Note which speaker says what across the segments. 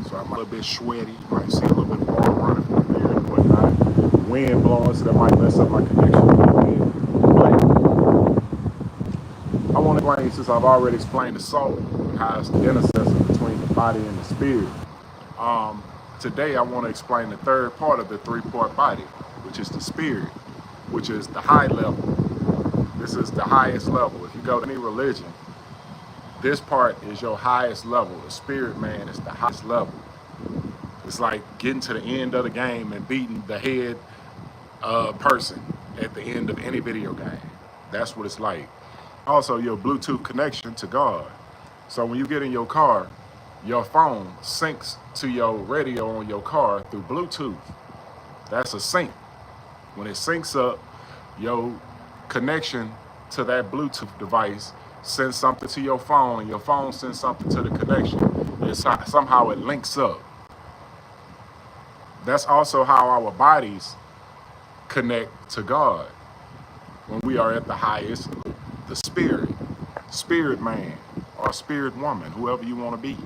Speaker 1: So I'm a little bit sweaty. You might see a little bit of water running from the beard and whatnot. Wind blowing, so that might mess up my connection a little bit. But I want to explain, since I've already explained the soul and how it's the intercessor between the body and the spirit. Um, Today I want to explain the third part of the three-part body, which is the spirit, which is the high level. This is the highest level. If you go to any religion, this part is your highest level. The spirit man is the highest level. It's like getting to the end of the game and beating the head person at the end of any video game. That's what it's like. Also, your Bluetooth connection to God. So when you get in your car, your phone syncs to your radio on your car through Bluetooth. That's a sync. When it syncs up, your connection to that Bluetooth device sends something to your phone, and your phone sends something to the connection. And somehow it links up. That's also how our bodies connect to God when we are at the highest, the spirit man or spirit woman, whoever you want to be.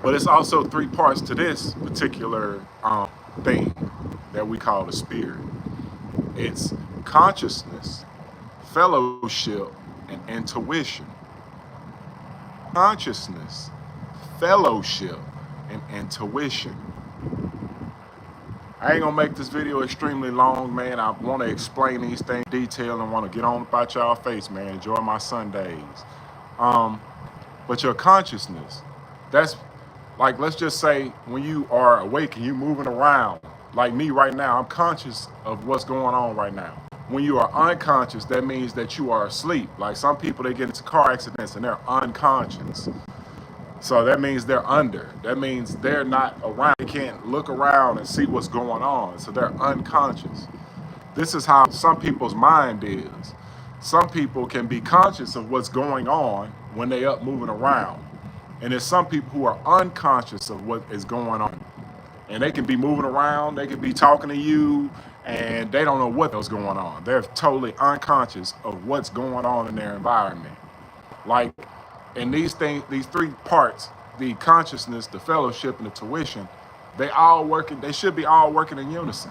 Speaker 1: But it's also three parts to this particular thing that we call the spirit. It's consciousness, fellowship, and intuition. Consciousness, fellowship, and intuition. I ain't gonna make this video extremely long, man. I want to explain these things in detail and want to get on about y'all face, man. Enjoy my Sundays. But your consciousness, that's like, let's just say when you are awake and you moving around, like me right now, I'm conscious of what's going on right now. When you are unconscious, that means that you are asleep. Like some people, they get into car accidents and they're unconscious. So that means they're under. That means they're not around. They can't look around and see what's going on. So they're unconscious. This is how some people's mind is. Some people can be conscious of what's going on when they up moving around. And there's some people who are unconscious of what is going on. And they can be moving around, they can be talking to you, and they don't know what's going on. They're totally unconscious of what's going on in their environment. Like, in these things, these three parts, the consciousness, the fellowship, and the tuition, they should be all working in unison.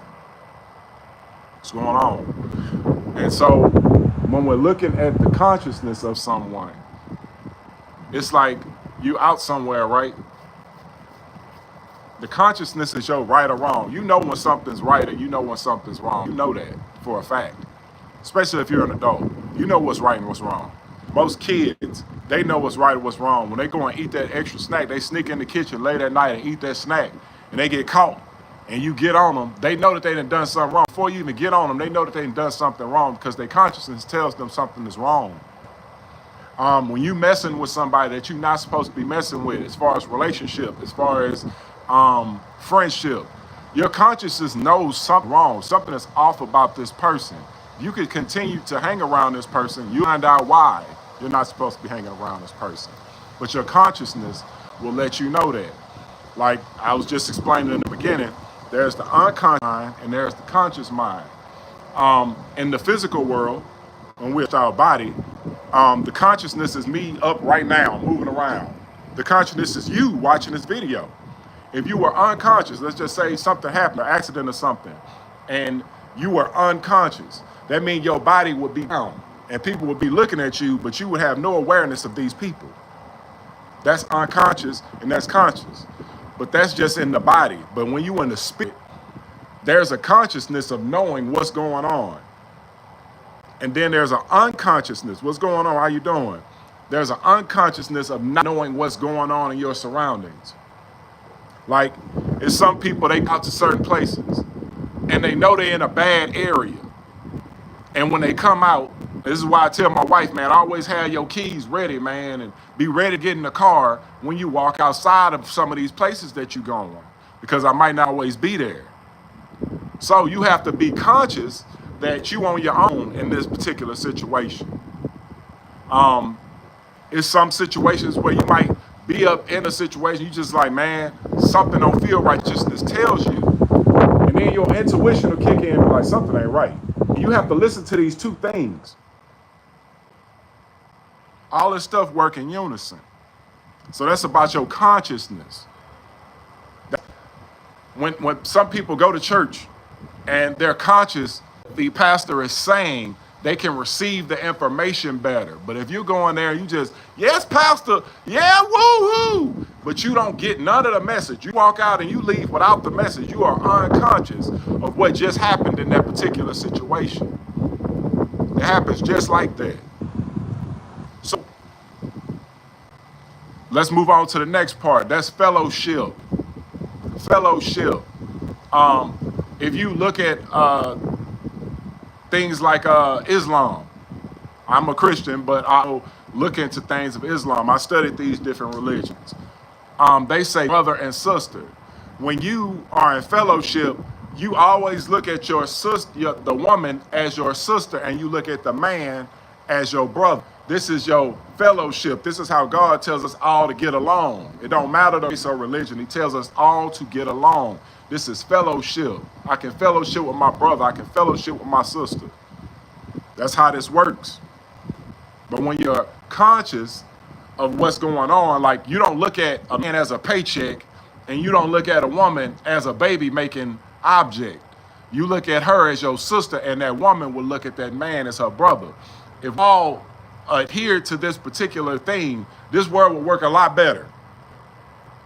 Speaker 1: What's going on? And so when we're looking at the consciousness of someone, it's like you out somewhere, right? The consciousness is your right or wrong. You know when something's right or you know when something's wrong. You know that for a fact, especially if you're an adult. You know what's right and what's wrong. Most kids, they know what's right and what's wrong. When they go and eat that extra snack, they sneak in the kitchen late at night and eat that snack, and they get caught, and you get on them. They know that they done something wrong. Before you even get on them, they know that they done something wrong because their consciousness tells them something is wrong. When you messing with somebody that you're not supposed to be messing with, as far as relationship, as far as friendship, your consciousness knows something wrong. Something is off about this person. You could continue to hang around this person. You find out why you're not supposed to be hanging around this person. But your consciousness will let you know that. Like I was just explaining in the beginning, there's the unconscious mind and there's the conscious mind. In the physical world, when we're our body, the consciousness is me up right now, moving around. The consciousness is you watching this video. If you were unconscious, let's just say something happened, an accident or something, and you were unconscious, that means your body would be down and people would be looking at you, but you would have no awareness of these people. That's unconscious and that's conscious. But that's just in the body. But when you in the spirit, there's a consciousness of knowing what's going on. And then there's an unconsciousness. What's going on? How you doing? There's an unconsciousness of not knowing what's going on in your surroundings. Like, it's some people, they go out to certain places and they know they're in a bad area. And when they come out, this is why I tell my wife, man, always have your keys ready, man, and be ready to get in the car when you walk outside of some of these places that you're going, because I might not always be there. So you have to be conscious that you on your own in this particular situation. It's some situations where you might be up in a situation, you just like, man, something don't feel right, just tells you. And then your intuition will kick in and be like, something ain't right. And you have to listen to these two things. All this stuff work in unison. So that's about your consciousness. When some people go to church and they're conscious, the pastor is saying they can receive the information better. But if you go in there and you just, yes, pastor, yeah, woo-hoo, but you don't get none of the message. You walk out and you leave without the message. You are unconscious of what just happened in that particular situation. It happens just like that. So let's move on to the next part. That's fellowship. Fellowship. If you look at things like Islam, I'm a Christian, but I'll look into things of Islam. I studied these different religions. They say brother and sister. When you are in fellowship, you always look at your sister, the woman, as your sister, and you look at the man as your brother. This is your fellowship. This is how God tells us all to get along. It don't matter the race or religion. He tells us all to get along. This is fellowship. I can fellowship with my brother. I can fellowship with my sister. That's how this works. But when you're conscious of what's going on, like you don't look at a man as a paycheck and you don't look at a woman as a baby making object. You look at her as your sister, and that woman will look at that man as her brother. If all adhere to this particular thing, this world will work a lot better.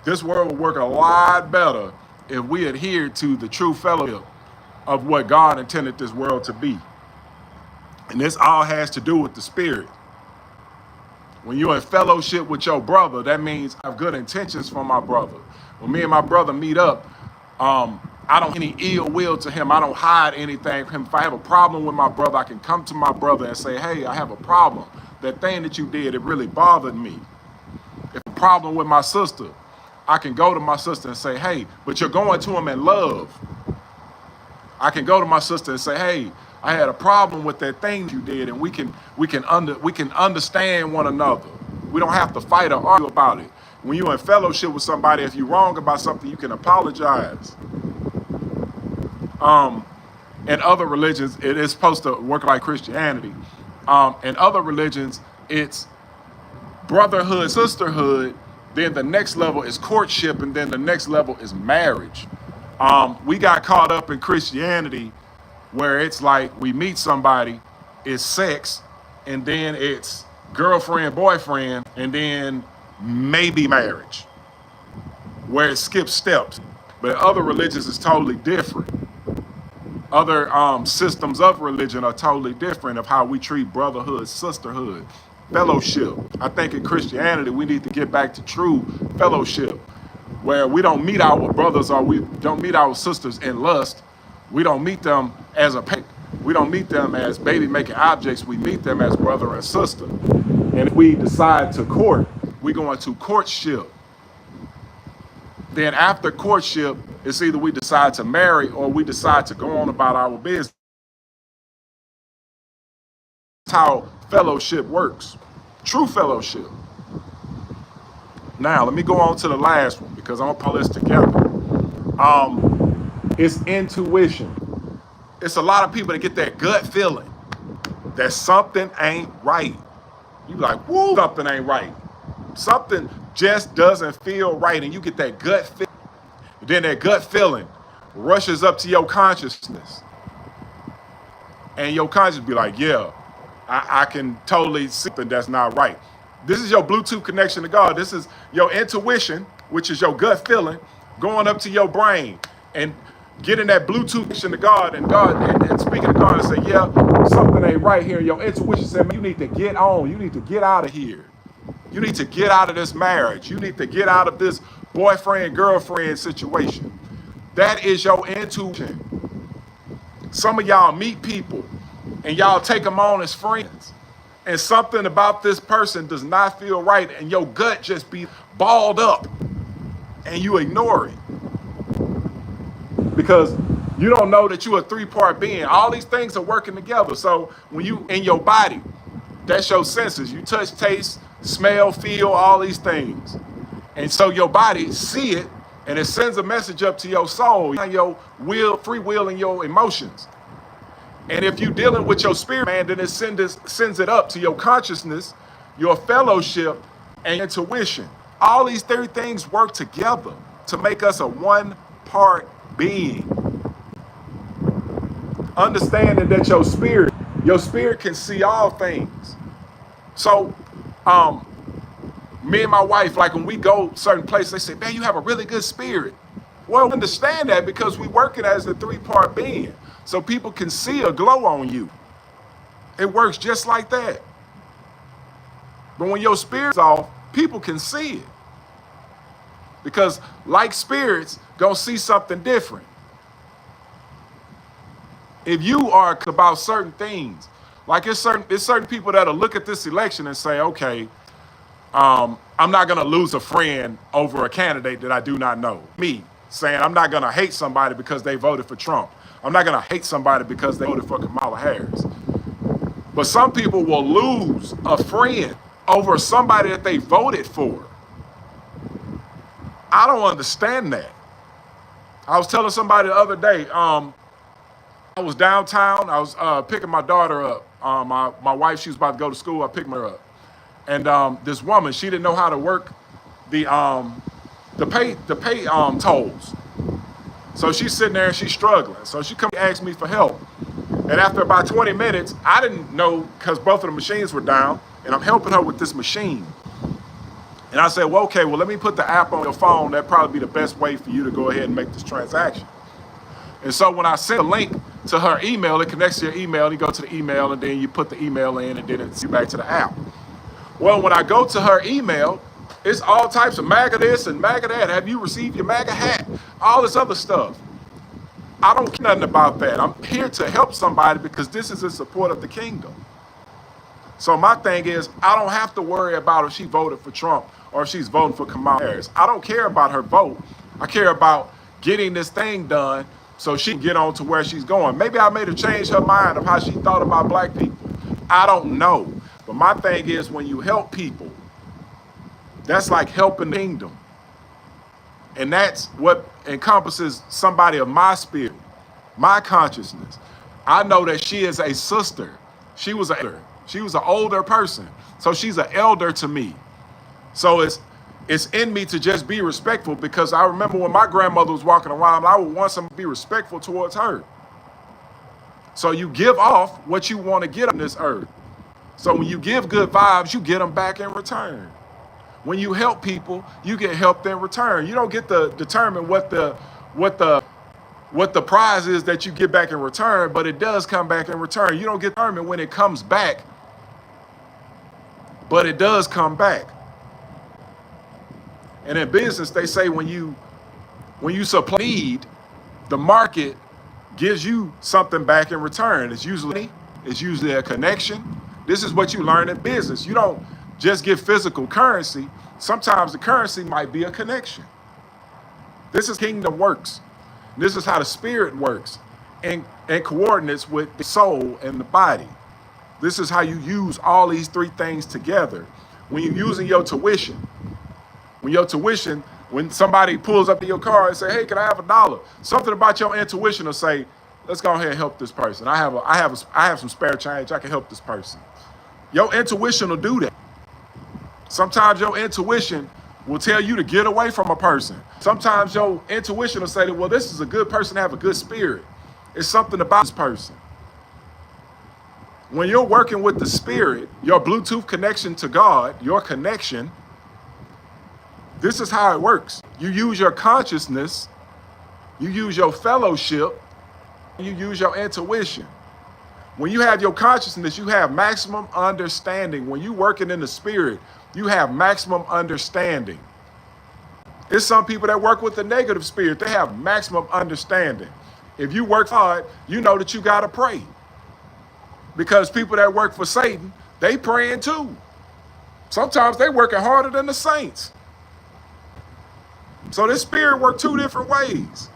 Speaker 1: This world will work a lot better if we adhere to the true fellowship of what God intended this world to be. And this all has to do with the spirit. When you're in fellowship with your brother, that means I have good intentions for my brother. When me and my brother meet up, I don't have any ill will to him. I don't hide anything from him. If I have a problem with my brother, I can come to my brother and say, hey, I have a problem. That thing that you did, it really bothered me. If a problem with my sister, I can go to my sister and say, hey, but you're going to him in love. I can go to my sister and say, hey, I had a problem with that thing you did, and we can understand one another. We don't have to fight or argue about it. When you're in fellowship with somebody, if you're wrong about something, you can apologize. In other religions, it is supposed to work like Christianity. In other religions, it's brotherhood, sisterhood. Then the next level is courtship, and then the next level is marriage. We got caught up in Christianity where it's like we meet somebody, it's sex, and then it's girlfriend, boyfriend, and then maybe marriage, where it skips steps. But other religions is totally different. Other systems of religion are totally different of how we treat brotherhood, sisterhood, fellowship. I think in Christianity, we need to get back to true fellowship, where we don't meet our brothers or we don't meet our sisters in lust. We don't meet them as we don't meet them as baby making objects. We meet them as brother and sister. And if we decide to court, we go into courtship. Then after courtship, it's either we decide to marry or we decide to go on about our business. That's how fellowship works. True fellowship. Now, let me go on to the last one because I'm going to pull this together. It's intuition. It's a lot of people that get that gut feeling that something ain't right. You like, woo, something ain't right. Something just doesn't feel right, and you get that gut feeling. Then that gut feeling rushes up to your consciousness. And your consciousness be like, yeah, I can totally see something that's not right. This is your Bluetooth connection to God. This is your intuition, which is your gut feeling, going up to your brain and getting that Bluetooth connection to God and speaking to God and say, yeah, something ain't right here. Your intuition said, man, you need to get on. You need to get out of here. You need to get out of this marriage. You need to get out of this boyfriend, girlfriend situation. That is your intuition. Some of y'all meet people and y'all take them on as friends. And something about this person does not feel right, and your gut just be balled up and you ignore it. Because you don't know that you're a three-part being. All these things are working together. So when you in your body, that's your senses. You touch, taste, smell, feel, all these things. And so your body see it, and it sends a message up to your soul, your will, free will, and your emotions. And if you're dealing with your spirit, man, then it sends it up to your consciousness, your fellowship, and intuition. All these three things work together to make us a one-part being. Understanding that your spirit can see all things. So, me and my wife, like when we go certain places, they say, man, you have a really good spirit. Well, we understand that because we working as a three-part being. So people can see a glow on you. It works just like that. But when your spirit's off, people can see it. Because like spirits, gonna see something different. If you are about certain things, like it's certain people that'll look at this election and say, okay, I'm not gonna lose a friend over a candidate that I do not know. Me saying I'm not gonna hate somebody because they voted for Trump. I'm not gonna hate somebody because they voted for Kamala Harris. But some people will lose a friend over somebody that they voted for. I don't understand that. I was telling somebody the other day, I was downtown. I was picking my daughter up. My wife, she was about to go to school. I picked her up. And this woman, she didn't know how to work the pay tolls. So she's sitting there and she's struggling. So she come and asked me for help. And after about 20 minutes, I didn't know because both of the machines were down, and I'm helping her with this machine. And I said, well, okay, well, let me put the app on your phone. That'd probably be the best way for you to go ahead and make this transaction. And so when I send a link to her email, it connects to your email. You go to the email, and then you put the email in, and then it's you back to the app. Well, when I go to her email, it's all types of MAGA this and MAGA that. Have you received your MAGA hat? All this other stuff. I don't care nothing about that. I'm here to help somebody because this is in support of the kingdom. So my thing is, I don't have to worry about if she voted for Trump or if she's voting for Kamala Harris. I don't care about her vote. I care about getting this thing done so she can get on to where she's going. Maybe I made her change her mind of how she thought about black people. I don't know. But my thing is, when you help people, that's like helping the kingdom. And that's what encompasses somebody of my spirit, my consciousness. I know that she is a sister. She was an older person. So she's an elder to me. So it's in me to just be respectful, because I remember when my grandmother was walking around, I would want someone to be respectful towards her. So you give off what you want to get on this earth. So when you give good vibes, you get them back in return. When you help people, you get helped in return. You don't get to determine what the prize is that you get back in return, but it does come back in return. You don't get to determine when it comes back, but it does come back. And in business, they say when you supply need, the market gives you something back in return. It's usually a connection. This is what you learn in business. You don't just get physical currency. Sometimes the currency might be a connection. This is kingdom works. This is how the spirit works and coordinates with the soul and the body. This is how you use all these three things together. When you're using your tuition, when somebody pulls up to your car and say, hey, can I have $1? Something about your intuition will say, let's go ahead and help this person. I have some spare change. I can help this person. Your intuition will do that. Sometimes your intuition will tell you to get away from a person. Sometimes your intuition will say that, well, this is a good person to have a good spirit. It's something about this person. When you're working with the spirit, your Bluetooth connection to God, your connection, this is how it works. You use your consciousness, you use your fellowship, you use your intuition. When you have your consciousness, you have maximum understanding. When you're working in the spirit, you have maximum understanding. There's some people that work with the negative spirit. They have maximum understanding. If you work hard, you know that you got to pray. Because people that work for Satan, they praying too. Sometimes they working harder than the saints. So this spirit works two different ways.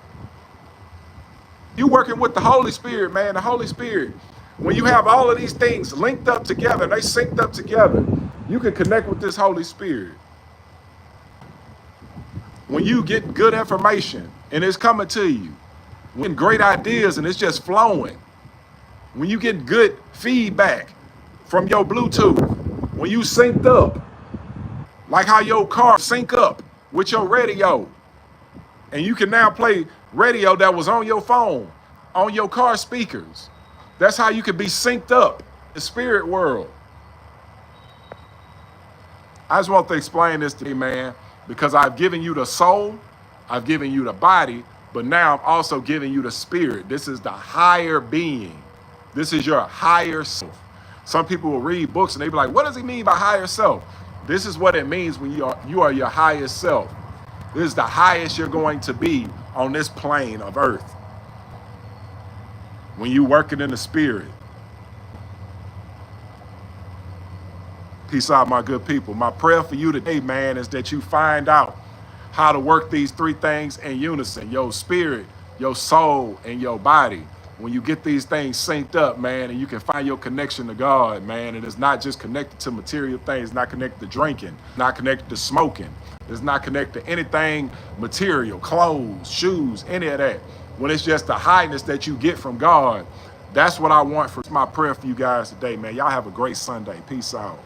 Speaker 1: You working with the Holy Spirit, man, the Holy Spirit. When you have all of these things linked up together, and they synced up together, you can connect with this Holy Spirit. When you get good information and it's coming to you, when great ideas and it's just flowing, when you get good feedback from your Bluetooth, when you synced up, Like how your car sync up with your radio. And you can now play radio that was on your phone, on your car speakers. That's how you can be synced up in the spirit world. I just want to explain this to you, man, because I've given you the soul, I've given you the body, but now I'm also giving you the spirit. This is the higher being. This is your higher self. Some people will read books and they be like, what does he mean by higher self? This is what it means when you are your highest self. This is the highest you're going to be on this plane of earth. When you working in the spirit. Peace out, my good people. My prayer for you today, man, is that you find out how to work these three things in unison. Your spirit, your soul, and your body. When you get these things synced up, man, and you can find your connection to God, man, and it's not just connected to material things, not connected to drinking, not connected to smoking. It's not connected to anything material, clothes, shoes, any of that. When it's just the highness that you get from God, that's what I want for my prayer for you guys today, man. Y'all have a great Sunday. Peace out.